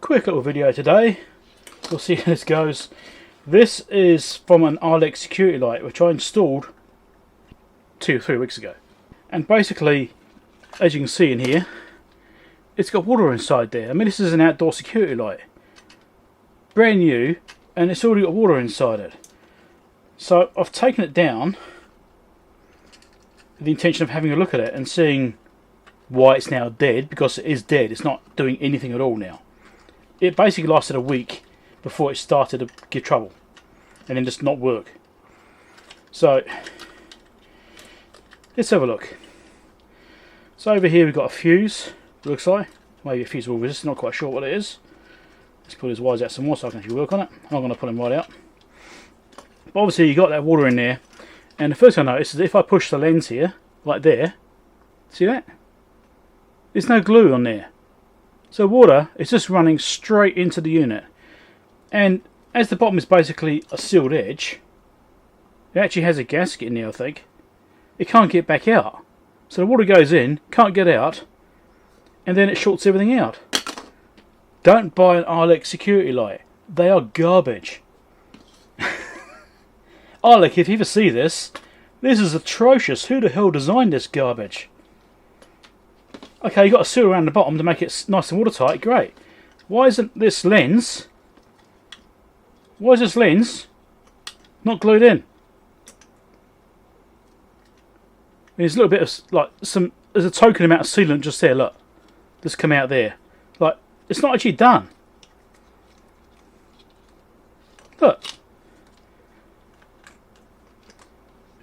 quick little video today. We'll see how this goes. This is from an Arlec security light which I installed 2 or 3 weeks ago. And basically, as you can see in here, it's got water inside there. I mean, this is an outdoor security light. Brand new, and it's already got water inside it. So I've taken it down with the intention of having a look at it and seeing why it's now dead, because it is dead. It's not doing anything at all now. It basically lasted a week before it started to give trouble and then just not work. So let's have a look. So over here we've got a fuse, looks like. Maybe a fusible resistor, not quite sure what it is. Let's pull his wires out some more so I can actually work on it. I'm not going to pull them right out. But obviously you've got that water in there. And the first thing I notice is if I push the lens here, like there, see that? There's no glue on there. So water is just running straight into the unit. And as the bottom is basically a sealed edge, it actually has a gasket in there, I think. It can't get back out. So the water goes in, can't get out, and then it shorts everything out. Don't buy an Arlec security light. They are garbage. Arlec, if you ever see this, this is atrocious. Who the hell designed this garbage? Okay, you've got a seal around the bottom to make it nice and watertight. Great. Why isn't this lens... Why is this lens not glued in? There's a little bit of, like, there's a token amount of sealant just there, look. Just come out there. Like, it's not actually done. Look.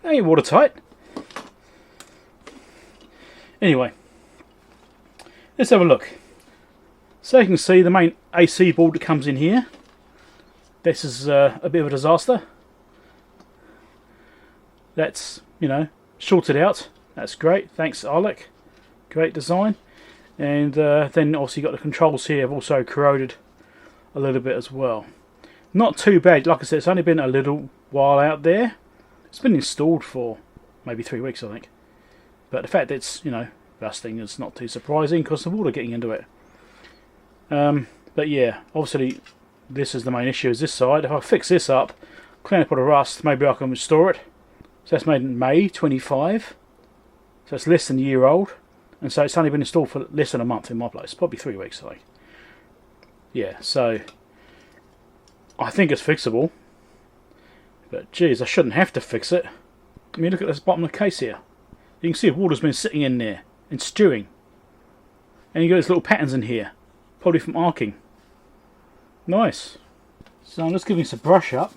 That ain't watertight. Anyway. Let's have a look. So you can see the main AC board that comes in here. This is a bit of a disaster. That's, you know, shorted out. That's great. Thanks, Arlec. Great design. And then obviously you've got the controls here have also corroded a little bit as well. Not too bad. Like I said, it's only been a little while out there. It's been installed for maybe 3 weeks, I think. But the fact that it's, you know, rusting is not too surprising because the water getting into it. But yeah, obviously this is the main issue, is this side. If I fix this up, clean up all the rust, maybe I can restore it. So that's made in May 25. So it's less than a year old. And so it's only been installed for less than a month in my place. Probably 3 weeks, I think. Yeah, so I think it's fixable. But geez, I shouldn't have to fix it. I mean, look at this bottom of the case here. You can see the water's been sitting in there and stewing. And you got these little patterns in here. Probably from arcing. Nice. So I'm just giving this a brush up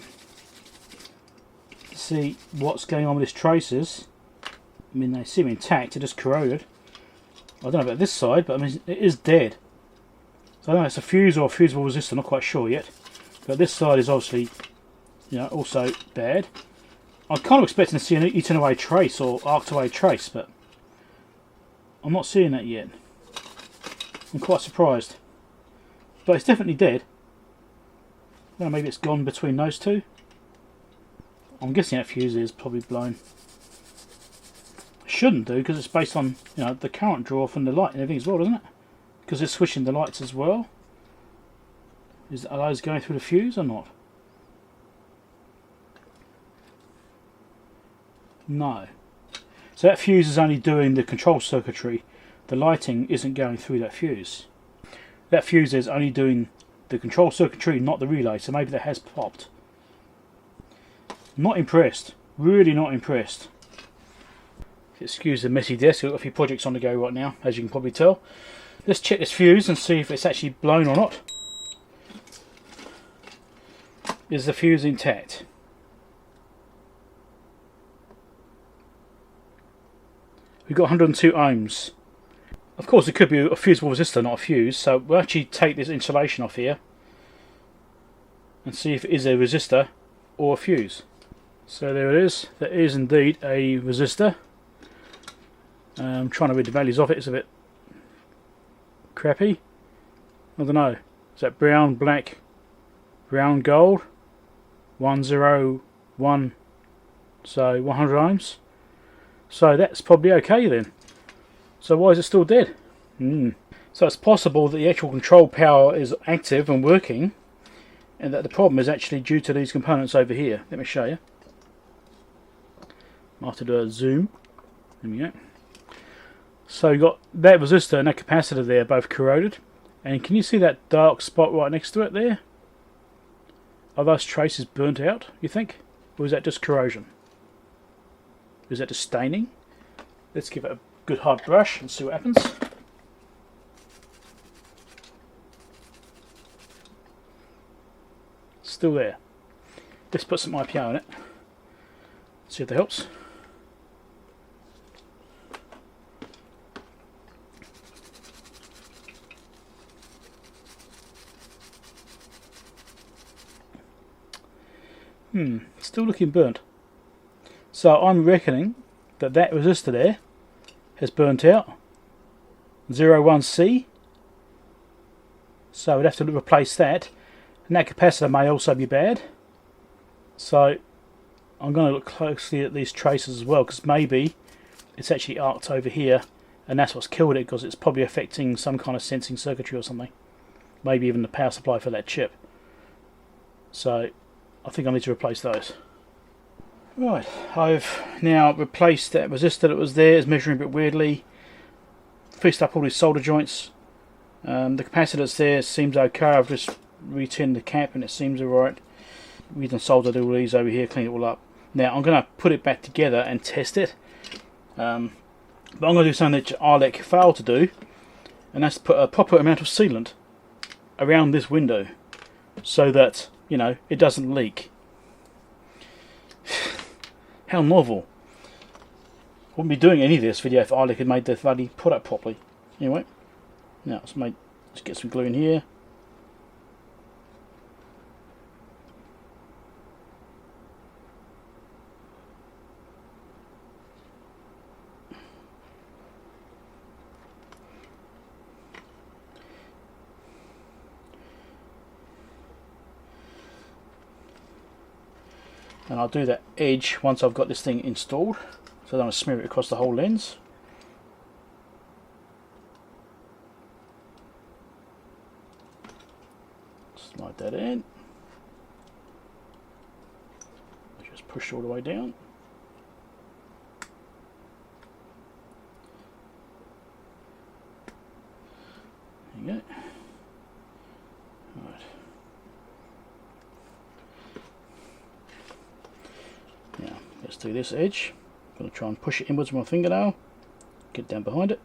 to see what's going on with these traces. I mean, they seem intact, they're just corroded. I don't know about this side, but I mean, it is dead. So I don't know if it's a fuse or a fusible resistor, not quite sure yet. But this side is obviously, you know, also bad. I'm kind of expecting to see an eaten away trace or arced away trace, but I'm not seeing that yet. I'm quite surprised. But it's definitely dead. I don't know, maybe it's gone between those two. I'm guessing that fuse is probably blown. Shouldn't do, because it's based on, you know, the current draw from the light and everything as well, doesn't it? Because it's switching the lights as well. Are those going through the fuse or not? No. So that fuse is only doing the control circuitry. The lighting isn't going through that fuse. That fuse is only doing the control circuitry, not the relay, so maybe that has popped. Not impressed. Really not impressed. Excuse the messy desk, I've got a few projects on the go right now, as you can probably tell. Let's check this fuse and see if it's actually blown or not. Is the fuse intact? We've got 102 ohms. Of course it could be a fusible resistor, not a fuse, so we'll actually take this insulation off here and see if it is a resistor or a fuse. So there it is, that is indeed a resistor. I'm trying to read the values of it, it's a bit crappy. I don't know, is that brown, black, brown, gold? 101, so 100 ohms. So that's probably okay then. So why is it still dead? So it's possible that the actual control power is active and working, and that the problem is actually due to these components over here. Let me show you. I'll have to do a zoom. There we go. So you've got that resistor and that capacitor there, both corroded. And can you see that dark spot right next to it there? Are those traces burnt out, you think? Or is that just corrosion? Is that just staining? Let's give it a good hard brush and see what happens. Still there. Let's put some IPO in it. See if that helps. Still looking burnt. So I'm reckoning that that resistor there has burnt out. 01C. So we'd have to replace that. And that capacitor may also be bad. So I'm going to look closely at these traces as well, because maybe it's actually arced over here and that's what's killed it, because it's probably affecting some kind of sensing circuitry or something. Maybe even the power supply for that chip. So I think I need to replace those. Right, I've now replaced that resistor that was there. It's measuring a bit weirdly. Fixed up all these solder joints. The capacitor that's there seems okay. I've just retinned the cap and it seems alright. We've done soldered all these over here, clean it all up. Now I'm going to put it back together and test it. But I'm going to do something that Arlec failed to do, and that's put a proper amount of sealant around this window so that, you know, it doesn't leak. How novel. Wouldn't be doing any of this video if Arlec had made the bloody product properly. Anyway, now let's get some glue in here. And I'll do that edge once I've got this thing installed, so then I'll smear it across the whole lens. Slide that in. Just push all the way down. There you go. Right. Now, let's do this edge. I'm going to try and push it inwards with my fingernail. Get down behind it.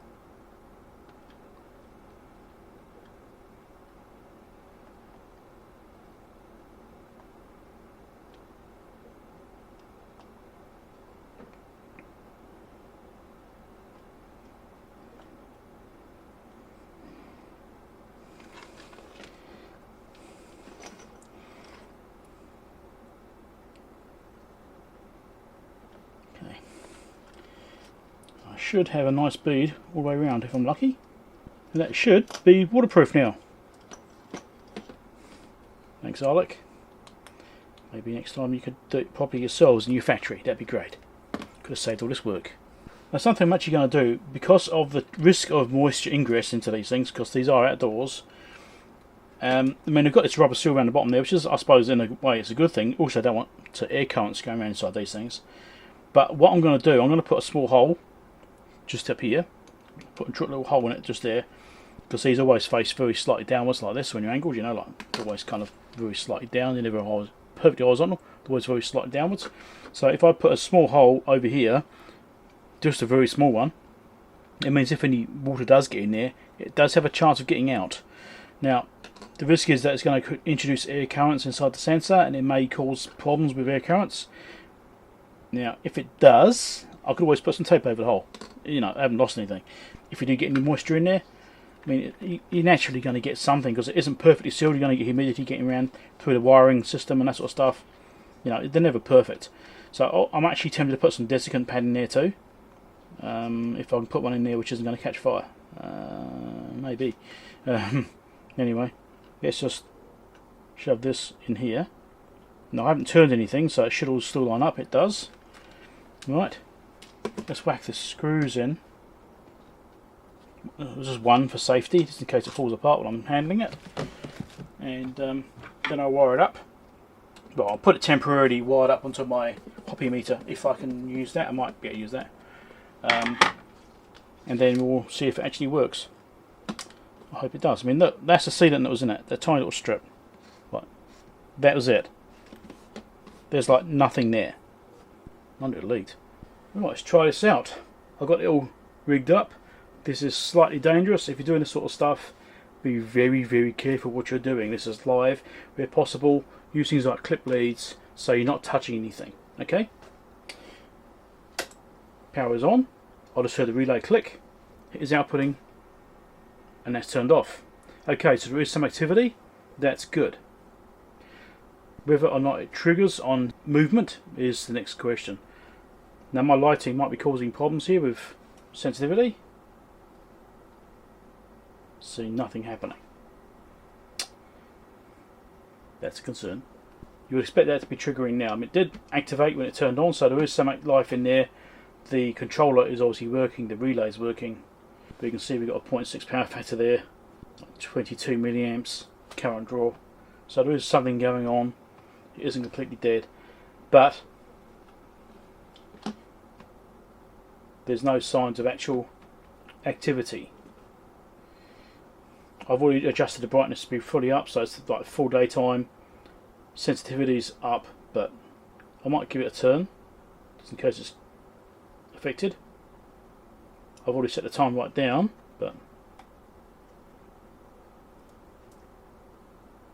Should have a nice bead all the way around if I'm lucky, and that should be waterproof now. Thanks, Arlec. Maybe next time you could do it properly yourselves in your factory. That'd be great. Could have saved all this work. Now, something I'm actually going to do, because of the risk of moisture ingress into these things, because these are outdoors. I mean, they've got this rubber seal around the bottom there, which is, I suppose, in a way, it's a good thing. Also, I don't want air currents going around inside these things. But what I'm going to do, I'm going to put a small hole just up here, put a little hole in it just there, because these always face very slightly downwards like this when you're angled, you know, like always kind of very slightly down. They're never perfectly horizontal, always very slightly downwards. So if I put a small hole over here, just a very small one, it means if any water does get in there, it does have a chance of getting out. Now the risk is that it's going to introduce air currents inside the sensor, and it may cause problems with air currents. Now if it does, I could always put some tape over the hole. You know, I haven't lost anything. If you do get any moisture in there, I mean, you're naturally going to get something, because it isn't perfectly sealed. You're going to get humidity getting around through the wiring system and that sort of stuff. You know, they're never perfect. So I'm actually tempted to put some desiccant pad in there too. If I can put one in there which isn't going to catch fire. Maybe. Anyway, let's just shove this in here. Now I haven't turned anything, so it should all still line up. It does. Right. Let's whack the screws in. There's just one for safety, just in case it falls apart while I'm handling it. And then I'll wire it up. Well, I'll put it temporarily wired up onto my hoppy meter if I can use that. I might be able to use that. And then we'll see if it actually works. I hope it does. I mean, look, that's the sealant that was in it, the tiny little strip. Right, that was it. There's like nothing there. Wonder it leaked. Right, let's try this out. I've got it all rigged up. This is slightly dangerous. If you're doing this sort of stuff, be very, very careful what you're doing. This is live. Where possible, use things like clip leads so you're not touching anything. Okay? Power is on. I'll just hear the relay click. It is outputting. And that's turned off. Okay, so there is some activity. That's good. Whether or not it triggers on movement is the next question. Now my lighting might be causing problems here with sensitivity. See nothing happening. That's a concern. You would expect that to be triggering now. I mean, it did activate when it turned on, so there is some life in there. The controller is obviously working, the relay is working. But you can see we've got a 0.6 power factor there, 22 milliamps current draw. So there is something going on. It isn't completely dead, but there's no signs of actual activity. I've already adjusted the brightness to be fully up, so it's like full daytime. Sensitivity's up, but I might give it a turn just in case it's affected. I've already set the time right down, but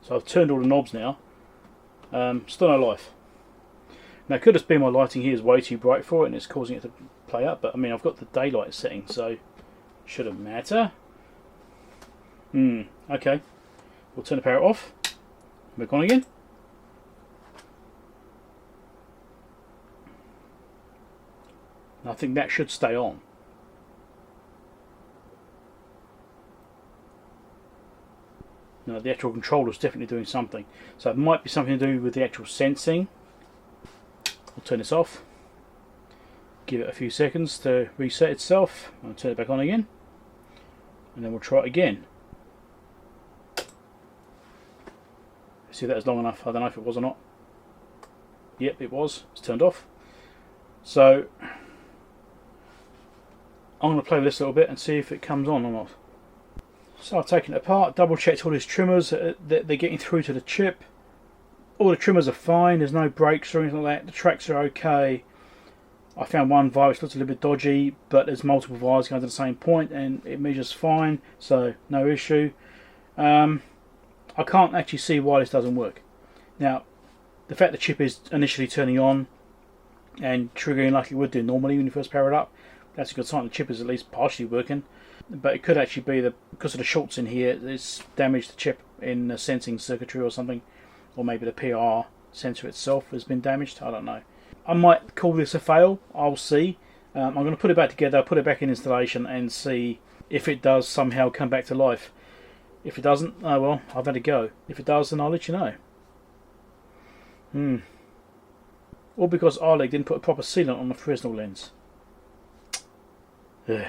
so I've turned all the knobs now. Still no life. Now it could just be my lighting here is way too bright for it and it's causing it to play up, but I mean I've got the daylight setting, so shouldn't matter. Okay. We'll turn the power off. Back on again. I think that should stay on. Now the actual controller is definitely doing something. So it might be something to do with the actual sensing. I'll turn this off. Give it a few seconds to reset itself. I'll turn it back on again. And then we'll try it again. See, that was long enough. I don't know if it was or not. Yep, it was. It's turned off. So I'm going to play with this a little bit and see if it comes on or not. So I've taken it apart, double checked all these trimmers that they're getting through to the chip. All the trimmers are fine, there's no breaks or anything like that. The tracks are okay. I found one wire which looks a little bit dodgy, but there's multiple wires going to the same point and it measures fine, so no issue. I can't actually see why this doesn't work. Now, the fact the chip is initially turning on and triggering like it would do normally when you first power it up, that's a good sign. The chip is at least partially working. But it could actually be because of the shorts in here, it's damaged the chip in the sensing circuitry or something. Or maybe the PIR sensor itself has been damaged. I don't know. I might call this a fail. I'll see. I'm going to put it back together, put it back in installation and see if it does somehow come back to life. If it doesn't, oh well, I've had a go. If it does, then I'll let you know. All because Arlec didn't put a proper sealant on the Fresnel lens. Ugh.